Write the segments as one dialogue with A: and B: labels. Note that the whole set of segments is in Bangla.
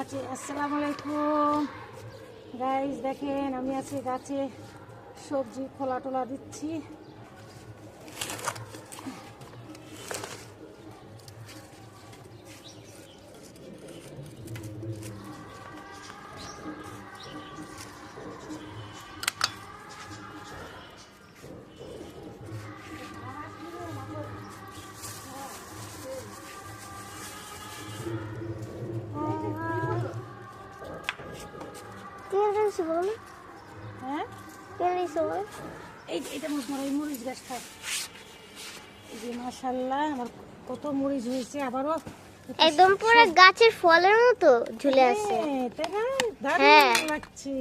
A: গাছে। আসসালামু আলাইকুম গাইস, দেখেন আমি আছি গাছে সবজি খোলা টোলা দিচ্ছি। হ্যাঁ, এইটা মরিচ গাছ খায়। এই যে মাশাআল্লাহ আমার কত মরিচ হয়েছে, আবারও
B: একদম পুরো গাছের ফলের মতো ঝুলে আছে।
A: দারুণ লাগছে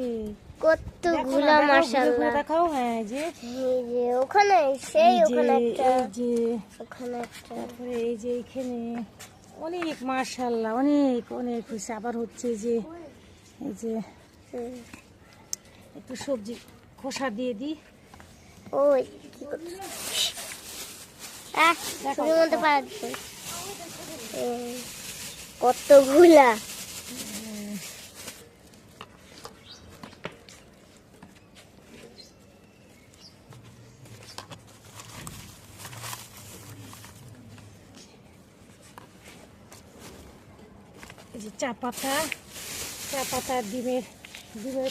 B: কতগুলা মাশাআল্লাহ।
A: দেখাও। হ্যাঁ, যে
B: এই যে ওখানে সেই ওখানে একটা,
A: এই যে
B: ওখানে একটা,
A: তারপরে এই যে এখানে অনেক মাশাআল্লাহ অনেক অনেক হয়েছে। আবার হচ্ছে যে এই যে একটু সবজি খোসা দিয়ে দিই।
B: ওই কি করছিস? শুরুর মধ্যে পাড়া দিচ্ছে কতগুলা।
A: এই যে চা পাতা ডিমের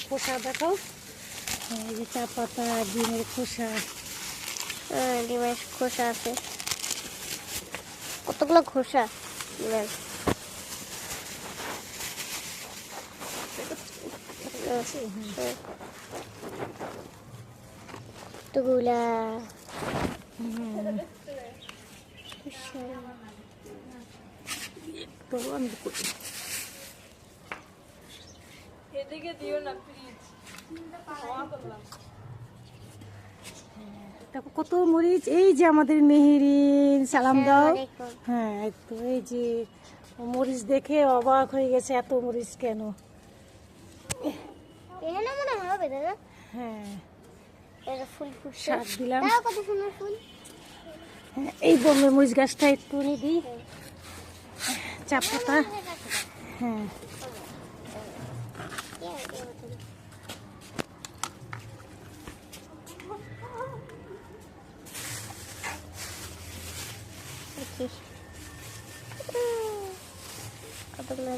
A: খোসা দেখাও। এই যে চা পাতা ডিমের খোসা,
B: ডিমের খোসা আছে কতগুলো খোসা ডিমের। কতগুলা
A: তো আমি করি।
C: এদিকে দিও না প্লিজ।
A: দেখো কত মরিচ। এই যে আমাদের মেহেরিন, সালাম দাও। হ্যাঁ, একটু এই যে মরিচ দেখে অবাক হয়ে গেছে, এত মরিচ কেন।
B: এখানে মনে হবে দাদা।
A: হ্যাঁ,
B: এটা ফুল ফুটছে,
A: শাক দিলাম।
B: কত সুন্দর ফুল।
A: হ্যাঁ, এই বম্বে মরিচ গাছটা একটু নিয়ে দিই। চা পাতা, হ্যাঁ
B: কতগুলো